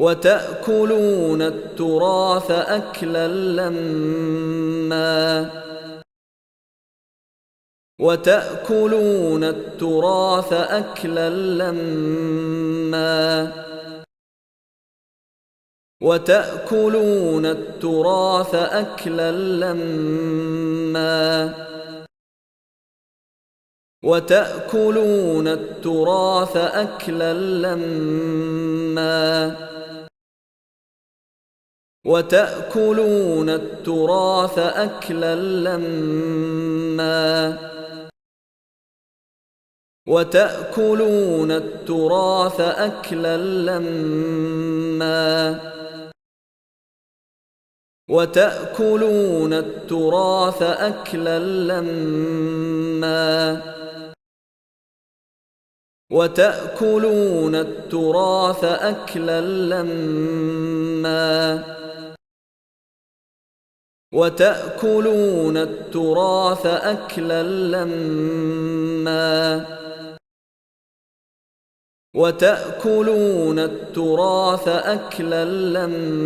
وتأكلون التراث أكلا لما وتأكلون التراث أكلا لما وتأكلون التراث أكلا لما وتأكلون التراث أكلا لما وتأكلون التراث أكلا لما وتأكلون التراث أكلا لما وتأكلون التراث أكلا لما وتأكلون التراث أكلا لما وتأكلون التراث أكلا لما وتأكلون التراث أكلا لما